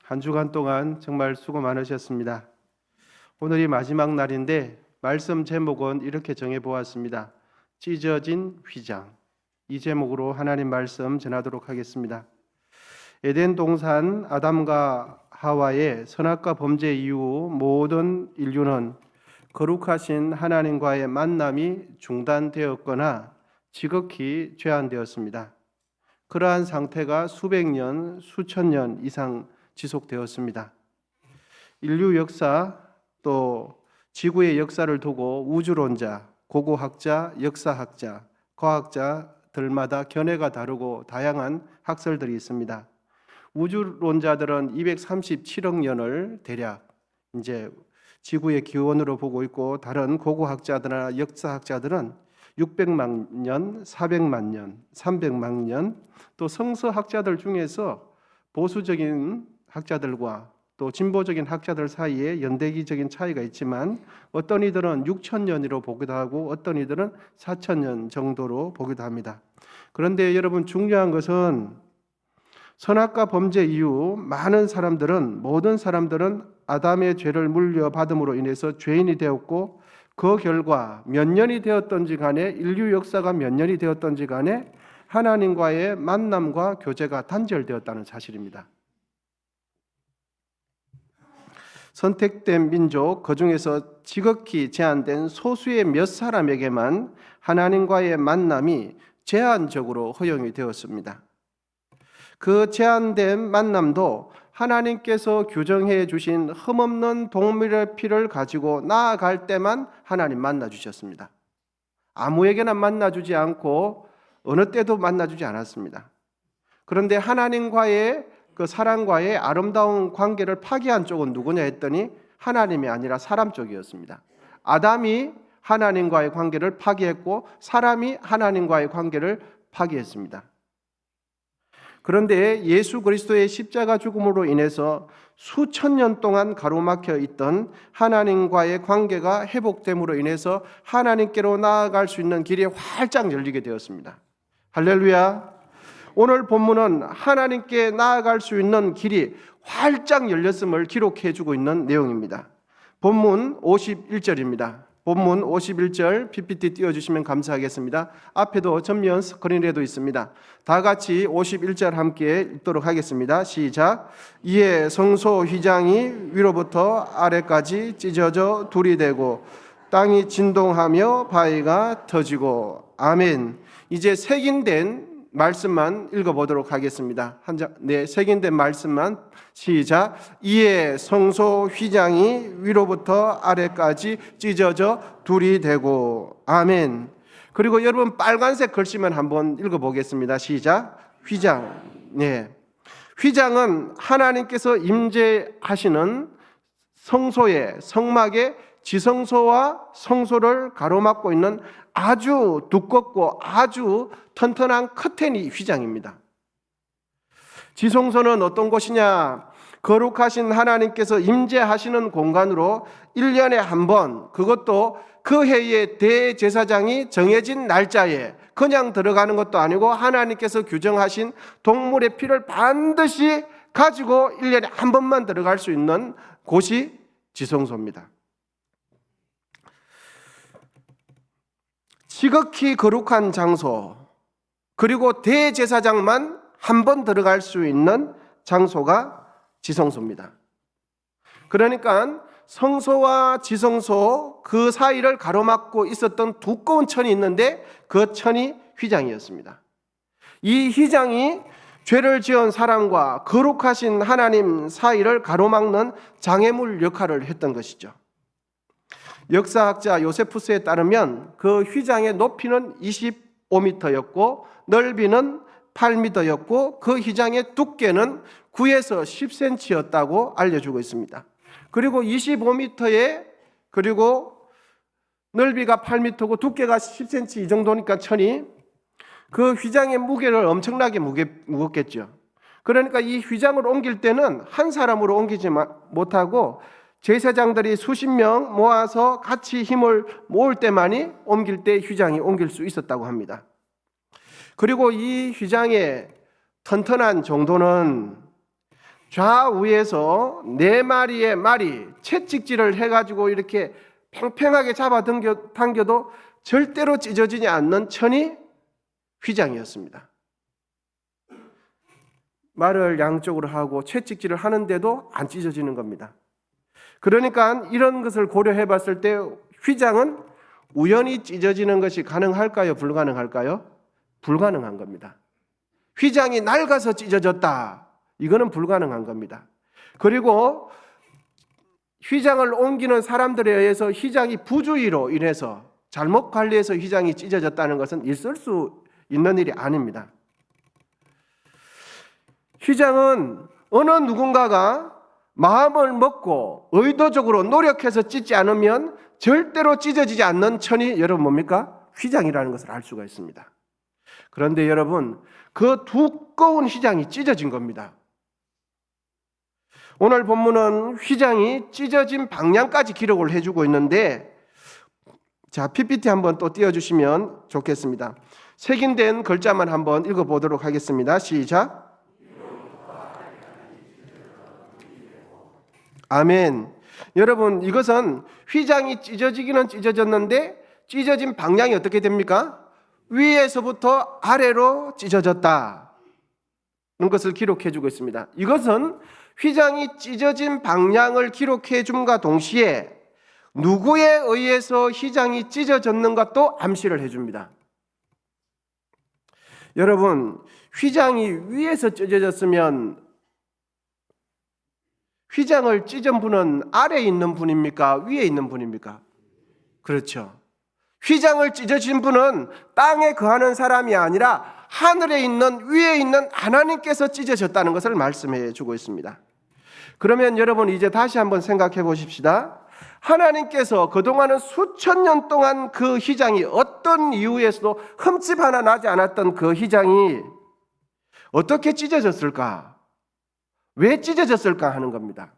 한 주간 동안 정말 수고 많으셨습니다. 오늘이 마지막 날인데 말씀 제목은 이렇게 정해보았습니다. 찢어진 휘장. 이 제목으로 하나님 말씀 전하도록 하겠습니다. 에덴 동산 아담과 하와의 선악과 범죄 이후 모든 인류는 거룩하신 하나님과의 만남이 중단되었거나 지극히 제한되었습니다. 그러한 상태가 수백 년, 수천 년 이상 지속되었습니다. 인류 역사 또 지구의 역사를 두고 우주론자, 고고학자, 역사학자, 과학자들마다 견해가 다르고 다양한 학설들이 있습니다. 우주론자들은 237억 년을 대략 이제 지구의 기원으로 보고 있고, 다른 고고학자들이나 역사학자들은 600만 년, 400만 년, 300만 년, 또 성서학자들 중에서 보수적인 학자들과 또 진보적인 학자들 사이에 연대기적인 차이가 있지만, 어떤 이들은 6,000년으로 보기도 하고 어떤 이들은 4,000년 정도로 보기도 합니다. 그런데 여러분, 중요한 것은 선악과 범죄 이후 모든 사람들은 아담의 죄를 물려받음으로 인해서 죄인이 되었고, 그 결과 몇 년이 되었던지 간에, 인류 역사가 몇 년이 되었던지 간에 하나님과의 만남과 교제가 단절되었다는 사실입니다. 선택된 민족, 그중에서 지극히 제한된 소수의 몇 사람에게만 하나님과의 만남이 제한적으로 허용이 되었습니다. 그 제한된 만남도 하나님께서 규정해 주신 흠없는 동물의 피를 가지고 나아갈 때만 하나님 만나 주셨습니다. 아무에게나 만나 주지 않고 어느 때도 만나 주지 않았습니다. 그런데 하나님과의 그 사랑과의 아름다운 관계를 파괴한 쪽은 누구냐 했더니 하나님이 아니라 사람 쪽이었습니다. 아담이 하나님과의 관계를 파괴했고 사람이 하나님과의 관계를 파괴했습니다. 그런데 예수 그리스도의 십자가 죽음으로 인해서 수천 년 동안 가로막혀 있던 하나님과의 관계가 회복됨으로 인해서 하나님께로 나아갈 수 있는 길이 활짝 열리게 되었습니다. 할렐루야. 오늘 본문은 하나님께 나아갈 수 있는 길이 활짝 열렸음을 기록해 주고 있는 내용입니다. 본문 51절입니다. 본문 51절 PPT 띄워주시면 감사하겠습니다. 앞에도 전면 스크린에도 있습니다. 다 같이 51절 함께 읽도록 하겠습니다. 시작. 이에 성소 휘장이 위로부터 아래까지 찢어져 둘이 되고 땅이 진동하며 바위가 터지고. 아멘. 이제 색인된 말씀만 읽어보도록 하겠습니다. 색인된 말씀만. 시작. 이에 성소 휘장이 위로부터 아래까지 찢어져 둘이 되고. 아멘. 그리고 여러분 빨간색 글씨만 한번 읽어보겠습니다. 시작. 휘장. 네. 휘장은 하나님께서 임재하시는 성소의 성막의 지성소와 성소를 가로막고 있는 아주 두껍고 아주 튼튼한 커튼이 휘장입니다. 지성소는 어떤 곳이냐? 거룩하신 하나님께서 임재하시는 공간으로 1년에 한 번, 그것도 그 해의 대제사장이 정해진 날짜에 그냥 들어가는 것도 아니고 하나님께서 규정하신 동물의 피를 반드시 가지고 1년에 한 번만 들어갈 수 있는 곳이 지성소입니다. 지극히 거룩한 장소, 그리고 대제사장만 한 번 들어갈 수 있는 장소가 지성소입니다. 그러니까 성소와 지성소 그 사이를 가로막고 있었던 두꺼운 천이 있는데 그 천이 휘장이었습니다. 이 휘장이 죄를 지은 사람과 거룩하신 하나님 사이를 가로막는 장애물 역할을 했던 것이죠. 역사학자 요세푸스에 따르면 그 휘장의 높이는 25m였고 넓이는 8m였고 그 휘장의 두께는 9에서 10cm였다고 알려주고 있습니다. 그리고 25m에 그리고 넓이가 8m고 두께가 10cm 이 정도니까 천이 그 휘장의 무게를 엄청나게 무겁겠죠. 그러니까 이 휘장을 옮길 때는 한 사람으로 옮기지 못하고 제사장들이 수십 명 모아서 같이 힘을 모을 때만이 옮길 때 휘장이 옮길 수 있었다고 합니다. 그리고 이 휘장의 튼튼한 정도는 좌우에서 4마리의 말이 채찍질을 해가지고 이렇게 팽팽하게 당겨도 절대로 찢어지지 않는 천이 휘장이었습니다. 말을 양쪽으로 하고 채찍질을 하는데도 안 찢어지는 겁니다. 그러니까 이런 것을 고려해 봤을 때 휘장은 우연히 찢어지는 것이 가능할까요? 불가능할까요? 불가능한 겁니다. 휘장이 낡아서 찢어졌다. 이거는 불가능한 겁니다. 그리고 휘장을 옮기는 사람들에 의해서 휘장이 부주의로 인해서 잘못 관리해서 휘장이 찢어졌다는 것은 있을 수 있는 일이 아닙니다. 휘장은 어느 누군가가 마음을 먹고 의도적으로 노력해서 찢지 않으면 절대로 찢어지지 않는 천이 여러분 뭡니까? 휘장이라는 것을 알 수가 있습니다. 그런데 여러분, 그 두꺼운 휘장이 찢어진 겁니다. 오늘 본문은 휘장이 찢어진 방향까지 기록을 해주고 있는데, 자, PPT 한번 또 띄워주시면 좋겠습니다. 색인된 글자만 한번 읽어보도록 하겠습니다. 시작. 아멘. 여러분, 이것은 휘장이 찢어지기는 찢어졌는데 찢어진 방향이 어떻게 됩니까? 위에서부터 아래로 찢어졌다. 는 것을 기록해 주고 있습니다. 이것은 휘장이 찢어진 방향을 기록해 줌과 동시에 누구에 의해서 휘장이 찢어졌는가 또 암시를 해 줍니다. 여러분, 휘장이 위에서 찢어졌으면 휘장을 찢은 분은 아래에 있는 분입니까? 위에 있는 분입니까? 그렇죠. 휘장을 찢어진 분은 땅에 거하는 사람이 아니라 하늘에 있는 위에 있는 하나님께서 찢어졌다는 것을 말씀해 주고 있습니다. 그러면 여러분 이제 다시 한번 생각해 보십시다. 하나님께서 그동안은 수천 년 동안 그 휘장이 어떤 이유에서도 흠집 하나 나지 않았던 그 휘장이 어떻게 찢어졌을까? 왜 찢어졌을까 하는 겁니다.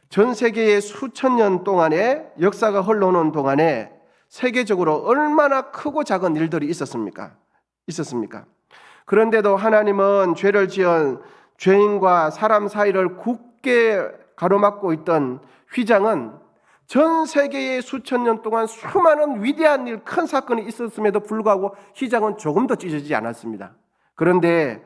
전 세계의 수천 년 동안의 역사가 흘러오는 동안에 세계적으로 얼마나 크고 작은 일들이 있었습니까? 그런데도 하나님은 죄를 지은 죄인과 사람 사이를 굳게 가로막고 있던 휘장은 전 세계의 수천 년 동안 수많은 위대한 일, 큰 사건이 있었음에도 불구하고 휘장은 조금도 찢어지지 않았습니다. 그런데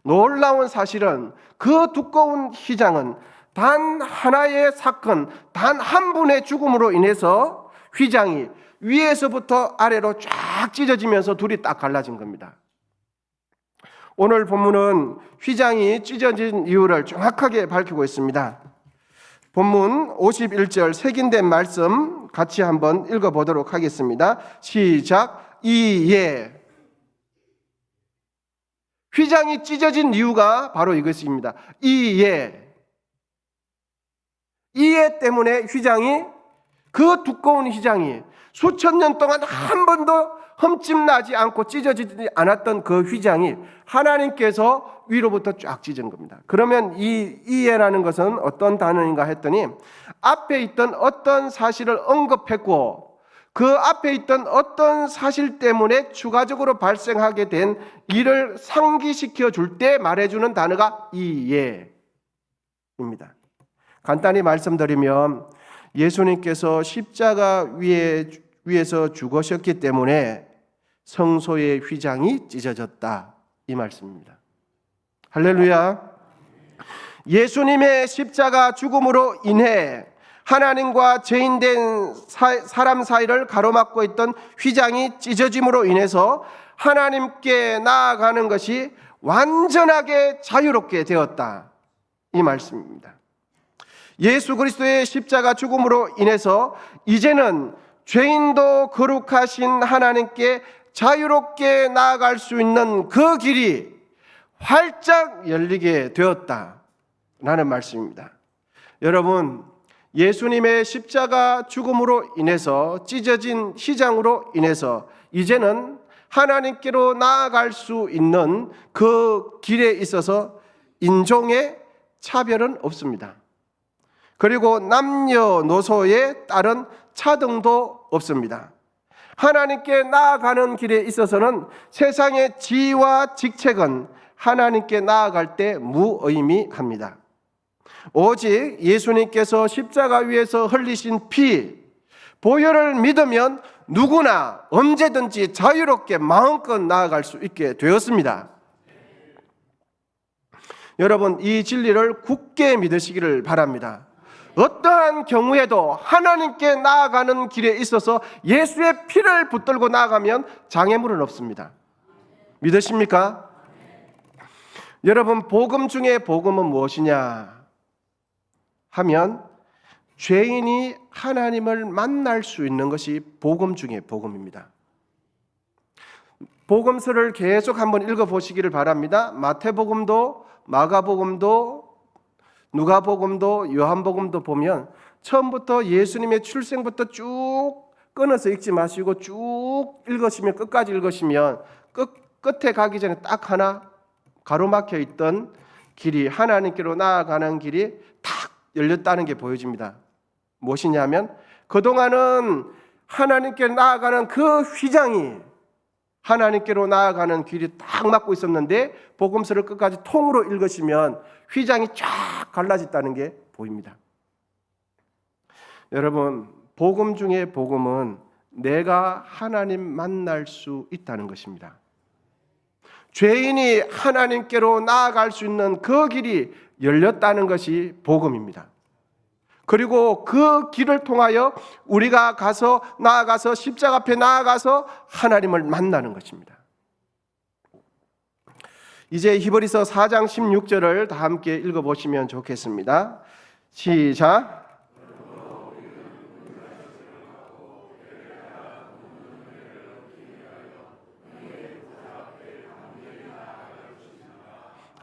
놀라운 사실은 그 두꺼운 휘장은 단 하나의 사건, 단 한 분의 죽음으로 인해서 휘장이 위에서부터 아래로 쫙 찢어지면서 둘이 딱 갈라진 겁니다. 오늘 본문은 휘장이 찢어진 이유를 정확하게 밝히고 있습니다. 본문 51절 색인된 말씀 같이 한번 읽어보도록 하겠습니다. 시작. 이에 휘장이 찢어진 이유가 바로 이것입니다. 이에 때문에 휘장이, 그 두꺼운 휘장이 수천 년 동안 한 번도 흠집 나지 않고 찢어지지 않았던 그 휘장이 하나님께서 위로부터 쫙 찢은 겁니다. 그러면 이 이해라는 것은 어떤 단어인가 했더니 앞에 있던 어떤 사실을 언급했고 그 앞에 있던 어떤 사실 때문에 추가적으로 발생하게 된 일을 상기시켜 줄 때 말해주는 단어가 이해입니다. 간단히 말씀드리면 예수님께서 십자가 위에서 죽으셨기 때문에 성소의 휘장이 찢어졌다, 이 말씀입니다. 할렐루야. 예수님의 십자가 죽음으로 인해 하나님과 죄인된 사람 사이를 가로막고 있던 휘장이 찢어짐으로 인해서 하나님께 나아가는 것이 완전하게 자유롭게 되었다, 이 말씀입니다. 예수 그리스도의 십자가 죽음으로 인해서 이제는 죄인도 거룩하신 하나님께 자유롭게 나아갈 수 있는 그 길이 활짝 열리게 되었다라는 말씀입니다. 여러분, 예수님의 십자가 죽음으로 인해서 찢어진 휘장으로 인해서 이제는 하나님께로 나아갈 수 있는 그 길에 있어서 인종의 차별은 없습니다. 그리고 남녀노소에 따른 차등도 없습니다. 하나님께 나아가는 길에 있어서는 세상의 지위와 직책은 하나님께 나아갈 때 무의미합니다. 오직 예수님께서 십자가 위에서 흘리신 피, 보혈을 믿으면 누구나 언제든지 자유롭게 마음껏 나아갈 수 있게 되었습니다. 여러분, 이 진리를 굳게 믿으시기를 바랍니다. 어떠한 경우에도 하나님께 나아가는 길에 있어서 예수의 피를 붙들고 나아가면 장애물은 없습니다. 믿으십니까? 여러분, 복음 중에 복음은 무엇이냐 하면 죄인이 하나님을 만날 수 있는 것이 복음 중에 복음입니다. 복음서를 계속 한번 읽어보시기를 바랍니다. 마태복음도 마가복음도 누가복음도 요한복음도 보면 처음부터 예수님의 출생부터 쭉 끊어서 읽지 마시고 쭉 읽으시면, 끝까지 읽으시면 끝에 가기 전에 딱 하나 가로막혀 있던 길이, 하나님께로 나아가는 길이 탁 열렸다는 게 보여집니다. 무엇이냐면 그동안은 하나님께 나아가는 그 휘장이 하나님께로 나아가는 길이 딱 막고 있었는데 복음서를 끝까지 통으로 읽으시면 휘장이 쫙 갈라졌다는 게 보입니다. 여러분, 복음 중에 복음은 내가 하나님 만날 수 있다는 것입니다. 죄인이 하나님께로 나아갈 수 있는 그 길이 열렸다는 것이 복음입니다. 그리고 그 길을 통하여 우리가 나아가서 십자가 앞에 나아가서 하나님을 만나는 것입니다. 이제 히브리서 4장 16절을 다 함께 읽어보시면 좋겠습니다. 시작.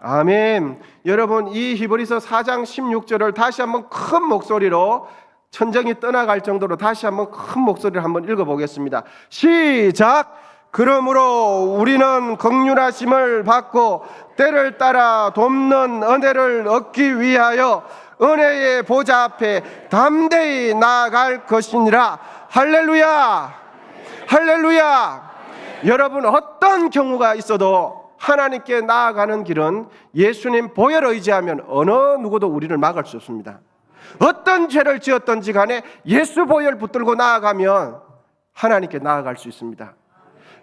아멘. 여러분, 이 히브리서 4장 16절을 다시 한번 큰 목소리로, 천정이 떠나갈 정도로 다시 한번 큰 목소리로 한번 읽어보겠습니다. 시작. 그러므로 우리는 긍휼하심을 받고 때를 따라 돕는 은혜를 얻기 위하여 은혜의 보좌 앞에 담대히 나아갈 것이니라. 할렐루야, 할렐루야. 여러분, 어떤 경우가 있어도 하나님께 나아가는 길은 예수님 보혈을 의지하면 어느 누구도 우리를 막을 수 없습니다. 어떤 죄를 지었든지 간에 예수 보혈 붙들고 나아가면 하나님께 나아갈 수 있습니다.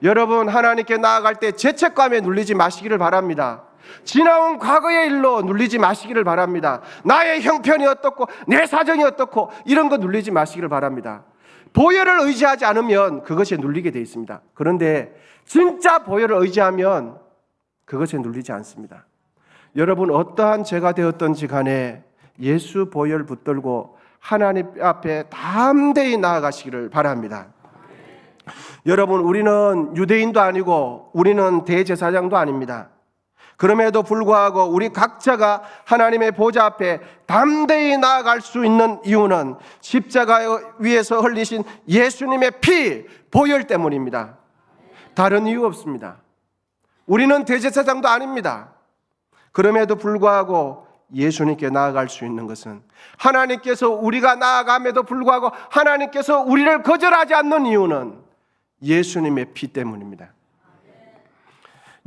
여러분, 하나님께 나아갈 때 죄책감에 눌리지 마시기를 바랍니다. 지나온 과거의 일로 눌리지 마시기를 바랍니다. 나의 형편이 어떻고 내 사정이 어떻고 이런 거 눌리지 마시기를 바랍니다. 보혈을 의지하지 않으면 그것에 눌리게 되어 있습니다. 그런데 진짜 보혈을 의지하면 그것에 눌리지 않습니다. 여러분, 어떠한 죄가 되었든지 간에 예수 보혈 붙들고 하나님 앞에 담대히 나아가시기를 바랍니다. 여러분, 우리는 유대인도 아니고 우리는 대제사장도 아닙니다. 그럼에도 불구하고 우리 각자가 하나님의 보좌 앞에 담대히 나아갈 수 있는 이유는 십자가 위에서 흘리신 예수님의 피, 보혈 때문입니다. 다른 이유 없습니다. 우리는 대제사장도 아닙니다. 그럼에도 불구하고 예수님께 나아갈 수 있는 것은 하나님께서, 우리가 나아감에도 불구하고 하나님께서 우리를 거절하지 않는 이유는 예수님의 피 때문입니다.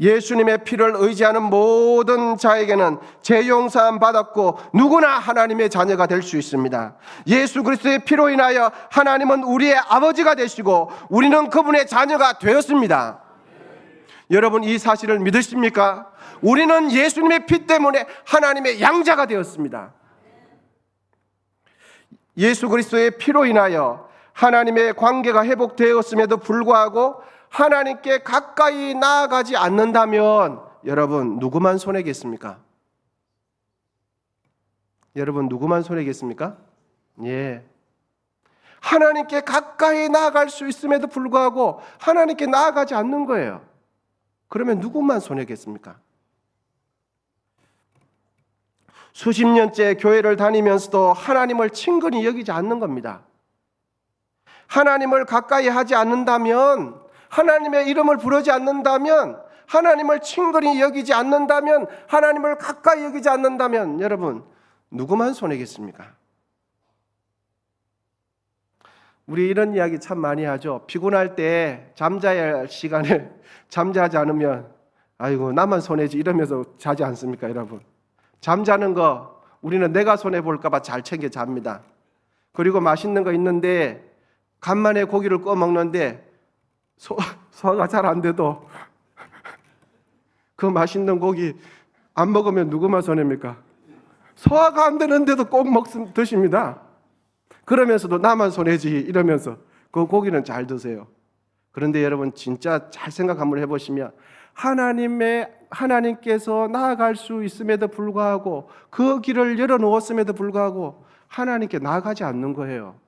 예수님의 피를 의지하는 모든 자에게는 죄 용서함 받았고 누구나 하나님의 자녀가 될 수 있습니다. 예수 그리스도의 피로 인하여 하나님은 우리의 아버지가 되시고 우리는 그분의 자녀가 되었습니다. 여러분, 이 사실을 믿으십니까? 우리는 예수님의 피 때문에 하나님의 양자가 되었습니다. 예수 그리스도의 피로 인하여 하나님의 관계가 회복되었음에도 불구하고 하나님께 가까이 나아가지 않는다면 여러분, 누구만 손해겠습니까? 여러분, 누구만 손해겠습니까? 예. 하나님께 가까이 나아갈 수 있음에도 불구하고 하나님께 나아가지 않는 거예요. 그러면 누구만 손해겠습니까? 수십 년째 교회를 다니면서도 하나님을 친근히 여기지 않는 겁니다. 하나님을 가까이 하지 않는다면, 하나님의 이름을 부르지 않는다면, 하나님을 친근히 여기지 않는다면, 하나님을 가까이 여기지 않는다면 여러분, 누구만 손해겠습니까? 우리 이런 이야기 참 많이 하죠. 피곤할 때 잠자야 할 시간에 잠자지 않으면 아이고 나만 손해지 이러면서 자지 않습니까 여러분? 잠자는 거 우리는 내가 손해볼까 봐 잘 챙겨 잡니다. 그리고 맛있는 거 있는데 간만에 고기를 구워 먹는데 소화가 잘 안 돼도 그 맛있는 고기 안 먹으면 누구만 손해입니까? 소화가 안 되는데도 꼭 드십니다. 그러면서도 나만 손해지 이러면서 그 고기는 잘 드세요. 그런데 여러분 진짜 잘 생각 한번 해보시면 하나님께서 나아갈 수 있음에도 불구하고 그 길을 열어놓았음에도 불구하고 하나님께 나아가지 않는 거예요.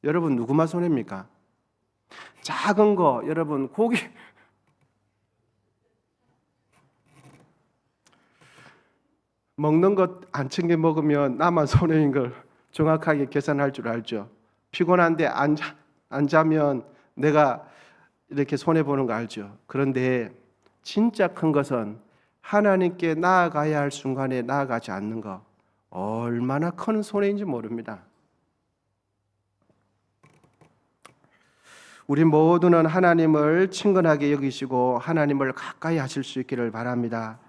여러분 누구만 손해입니까? 작은 거 여러분 고기 먹는 것 안 챙겨 먹으면 나만 손해인 걸 정확하게 계산할 줄 알죠. 피곤한데 안 자면 내가 이렇게 손해보는 거 알죠. 그런데 진짜 큰 것은 하나님께 나아가야 할 순간에 나아가지 않는 거 얼마나 큰 손해인지 모릅니다. 우리 모두는 하나님을 친근하게 여기시고 하나님을 가까이 하실 수 있기를 바랍니다.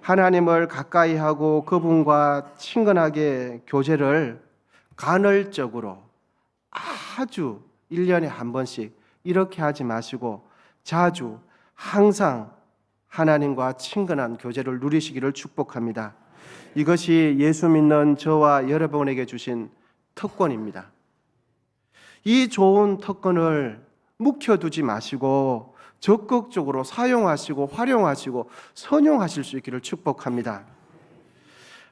하나님을 가까이 하고 그분과 친근하게 교제를 간헐적으로 아주 1년에 한 번씩 이렇게 하지 마시고 자주 항상 하나님과 친근한 교제를 누리시기를 축복합니다. 이것이 예수 믿는 저와 여러분에게 주신 특권입니다. 이 좋은 특권을 묵혀두지 마시고 적극적으로 사용하시고 활용하시고 선용하실 수 있기를 축복합니다.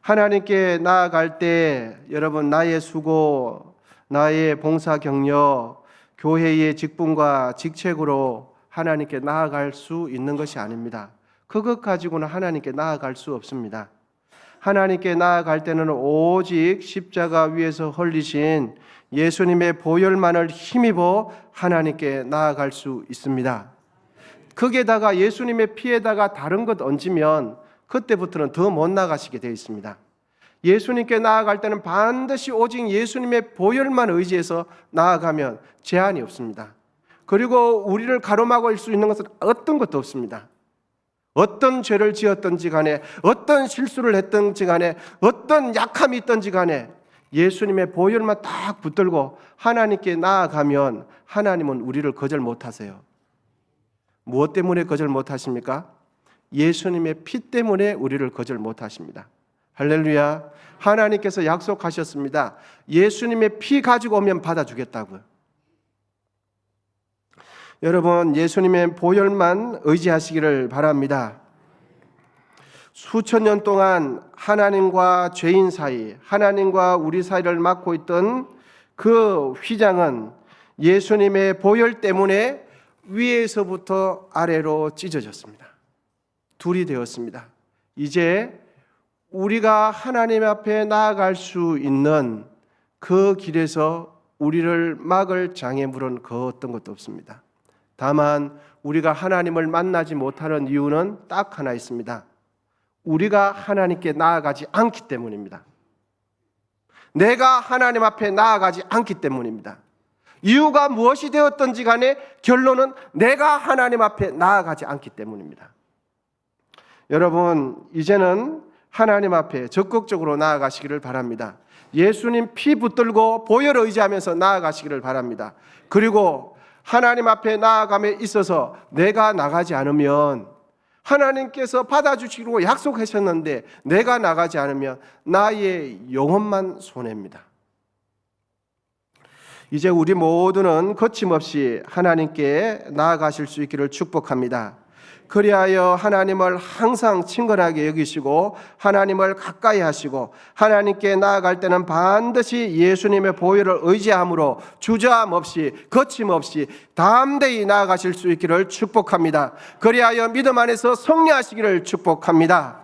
하나님께 나아갈 때 여러분 나의 수고, 나의 봉사 경력, 교회의 직분과 직책으로 하나님께 나아갈 수 있는 것이 아닙니다. 그것 가지고는 하나님께 나아갈 수 없습니다. 하나님께 나아갈 때는 오직 십자가 위에서 흘리신 예수님의 보혈만을 힘입어 하나님께 나아갈 수 있습니다. 거기에다가 예수님의 피에다가 다른 것 얹으면 그때부터는 더 못 나가시게 되어 있습니다. 예수님께 나아갈 때는 반드시 오직 예수님의 보혈만 의지해서 나아가면 제한이 없습니다. 그리고 우리를 가로막을 수 있는 것은 어떤 것도 없습니다. 어떤 죄를 지었든지 간에 어떤 실수를 했든지 간에 어떤 약함이 있든지 간에 예수님의 보혈만 딱 붙들고 하나님께 나아가면 하나님은 우리를 거절 못하세요. 무엇 때문에 거절 못하십니까? 예수님의 피 때문에 우리를 거절 못하십니다. 할렐루야. 하나님께서 약속하셨습니다. 예수님의 피 가지고 오면 받아주겠다고요. 여러분 예수님의 보혈만 의지하시기를 바랍니다. 수천 년 동안 하나님과 죄인 사이, 하나님과 우리 사이를 막고 있던 그 휘장은 예수님의 보혈 때문에 위에서부터 아래로 찢어졌습니다. 둘이 되었습니다. 이제 우리가 하나님 앞에 나아갈 수 있는 그 길에서 우리를 막을 장애물은 그 어떤 것도 없습니다. 다만 우리가 하나님을 만나지 못하는 이유는 딱 하나 있습니다. 우리가 하나님께 나아가지 않기 때문입니다. 내가 하나님 앞에 나아가지 않기 때문입니다. 이유가 무엇이 되었든지 간에 결론은 내가 하나님 앞에 나아가지 않기 때문입니다. 여러분 이제는 하나님 앞에 적극적으로 나아가시기를 바랍니다. 예수님 피 붙들고 보혈 의지하면서 나아가시기를 바랍니다. 그리고 하나님 앞에 나아감에 있어서 내가 나가지 않으면 하나님께서 받아주시고 약속하셨는데 내가 나가지 않으면 나의 영혼만 손해입니다. 이제 우리 모두는 거침없이 하나님께 나아가실 수 있기를 축복합니다. 그리하여 하나님을 항상 친근하게 여기시고 하나님을 가까이 하시고 하나님께 나아갈 때는 반드시 예수님의 보혈을 의지함으로 주저함 없이 거침없이 담대히 나아가실 수 있기를 축복합니다. 그리하여 믿음 안에서 승리하시기를 축복합니다.